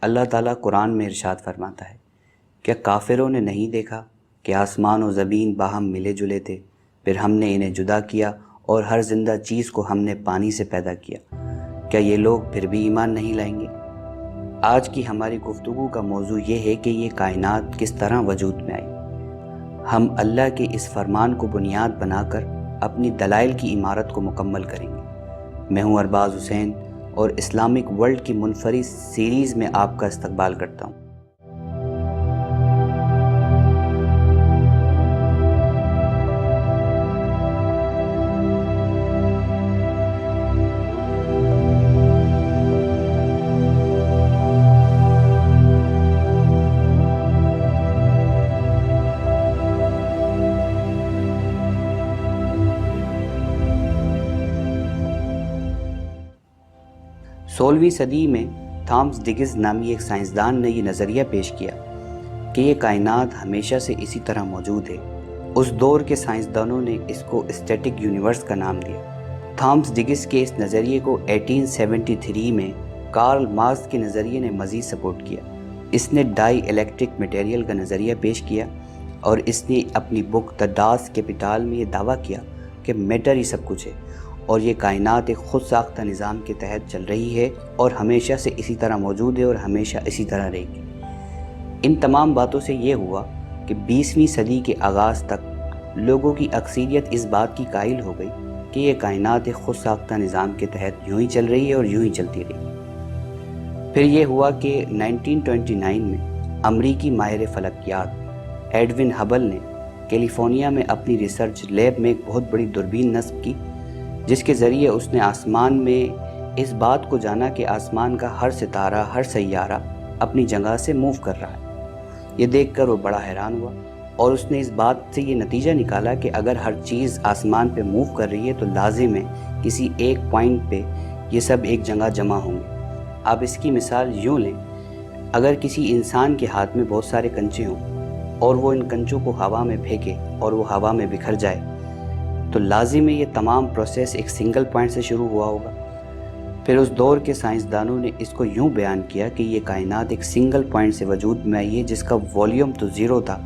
اللہ تعالیٰ قرآن میں ارشاد فرماتا ہے، کیا کافروں نے نہیں دیکھا کہ آسمان و زمین باہم ملے جلے تھے، پھر ہم نے انہیں جدا کیا اور ہر زندہ چیز کو ہم نے پانی سے پیدا کیا، کیا یہ لوگ پھر بھی ایمان نہیں لائیں گے؟ آج کی ہماری گفتگو کا موضوع یہ ہے کہ یہ کائنات کس طرح وجود میں آئی۔ ہم اللہ کے اس فرمان کو بنیاد بنا کر اپنی دلائل کی عمارت کو مکمل کریں گے۔ میں ہوں ارباز حسین اور اسلامک ورلڈ کی منفرد سیریز میں آپ کا استقبال کرتا ہوں۔ سولہویں صدی میں تھامس ڈگز نامی ایک سائنسدان نے یہ نظریہ پیش کیا کہ یہ کائنات ہمیشہ سے اسی طرح موجود ہے۔ اس دور کے سائنسدانوں نے اس کو اسٹیٹک یونیورس کا نام دیا۔ تھامس ڈگز کے اس نظریے کو 1873 میں کارل مارکس کے نظریے نے مزید سپورٹ کیا۔ اس نے ڈائی الیکٹرک میٹیریل کا نظریہ پیش کیا اور اس نے اپنی بک دی ڈاس کیپیٹال میں یہ دعویٰ کیا کہ میٹر ہی سب کچھ ہے اور یہ کائنات ایک خود ساختہ نظام کے تحت چل رہی ہے اور ہمیشہ سے اسی طرح موجود ہے اور ہمیشہ اسی طرح رہے گی۔ ان تمام باتوں سے یہ ہوا کہ 20ویں صدی کے آغاز تک لوگوں کی اکثریت اس بات کی قائل ہو گئی کہ یہ کائنات ایک خود ساختہ نظام کے تحت یوں ہی چل رہی ہے اور یوں ہی چلتی رہی۔ پھر یہ ہوا کہ 1929 میں امریکی ماہر فلکیات ایڈون ہبل نے کیلیفورنیا میں اپنی ریسرچ لیب میں ایک بہت بڑی دوربین نصب کی، جس کے ذریعے اس نے آسمان میں اس بات کو جانا کہ آسمان کا ہر ستارہ، ہر سیارہ اپنی جگہ سے موو کر رہا ہے۔ یہ دیکھ کر وہ بڑا حیران ہوا اور اس نے اس بات سے یہ نتیجہ نکالا کہ اگر ہر چیز آسمان پہ موو کر رہی ہے تو لازم ہے کسی ایک پوائنٹ پہ یہ سب ایک جگہ جمع ہوں گے۔ آپ اس کی مثال یوں لیں، اگر کسی انسان کے ہاتھ میں بہت سارے کنچے ہوں اور وہ ان کنچوں کو ہوا میں پھینکے اور وہ ہوا میں بکھر جائے تو لازم ہے یہ تمام پروسیس ایک سنگل پوائنٹ سے شروع ہوا ہوگا۔ پھر اس دور کے سائنسدانوں نے اس کو یوں بیان کیا کہ یہ کائنات ایک سنگل پوائنٹ سے وجود میں آئی ہے جس کا والیوم تو زیرو تھا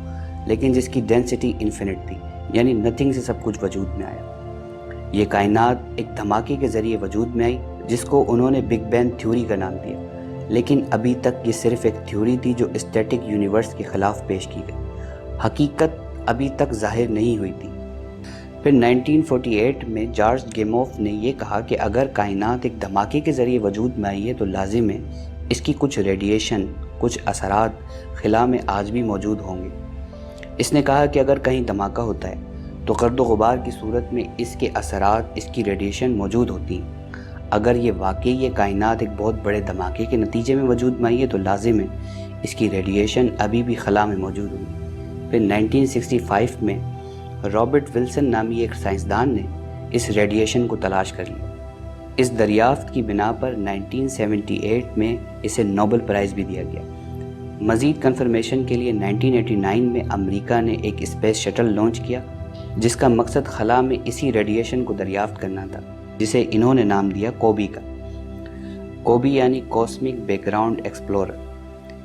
لیکن جس کی ڈینسٹی انفینٹ تھی، یعنی نتھنگ سے سب کچھ وجود میں آیا۔ یہ کائنات ایک دھماکے کے ذریعے وجود میں آئی جس کو انہوں نے بگ بینگ تھیوری کا نام دیا، لیکن ابھی تک یہ صرف ایک تھیوری تھی جو اسٹیٹک یونیورس کے خلاف پیش کی گئی، حقیقت ابھی تک ظاہر نہیں ہوئی تھی۔ پھر 1948 میں جارج گیموف نے یہ کہا کہ اگر کائنات ایک دھماکے کے ذریعے وجود میں آئی ہے تو لازم ہے اس کی کچھ ریڈیشن، کچھ اثرات خلا میں آج بھی موجود ہوں گے۔ اس نے کہا کہ اگر کہیں دھماکہ ہوتا ہے تو گرد و غبار کی صورت میں اس کے اثرات، اس کی ریڈیشن موجود ہوتی ہیں۔ اگر یہ واقعی یہ کائنات ایک بہت بڑے دھماکے کے نتیجے میں وجود میں آئی ہے تو لازم ہے اس کی ریڈیشن ابھی بھی خلا میں موجود ہوگی۔ پھر 1965 میں رابرٹ ولسن نامی ایک سائنسدان نے اس ریڈیشن کو تلاش کر لیا۔ اس دریافت کی بنا پر 1978 میں اسے نوبل پرائز بھی دیا گیا۔ مزید کنفرمیشن کے لیے 1989 میں امریکہ نے ایک اسپیس شٹل لانچ کیا جس کا مقصد خلا میں اسی ریڈیشن کو دریافت کرنا تھا، جسے انہوں نے نام دیا کوبی کا۔ کوبی یعنی کاسمک بیک گراؤنڈ ایکسپلورر۔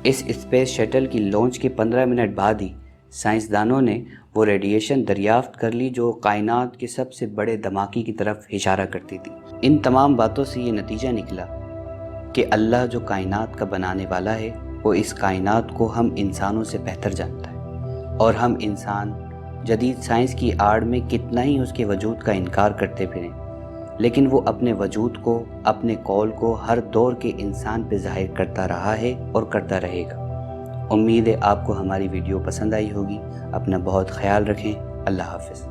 اس اسپیس شٹل کی لانچ کے 15 منٹ بعد ہی سائنسدانوں نے وہ ریڈیشن دریافت کر لی جو کائنات کے سب سے بڑے دھماکے کی طرف اشارہ کرتی تھی۔ ان تمام باتوں سے یہ نتیجہ نکلا کہ اللہ جو کائنات کا بنانے والا ہے وہ اس کائنات کو ہم انسانوں سے بہتر جانتا ہے، اور ہم انسان جدید سائنس کی آڑ میں کتنا ہی اس کے وجود کا انکار کرتے پھریں، لیکن وہ اپنے وجود کو، اپنے قول کو ہر دور کے انسان پہ ظاہر کرتا رہا ہے اور کرتا رہے گا۔ امید ہے آپ کو ہماری ویڈیو پسند آئی ہوگی۔ اپنا بہت خیال رکھیں۔ اللہ حافظ۔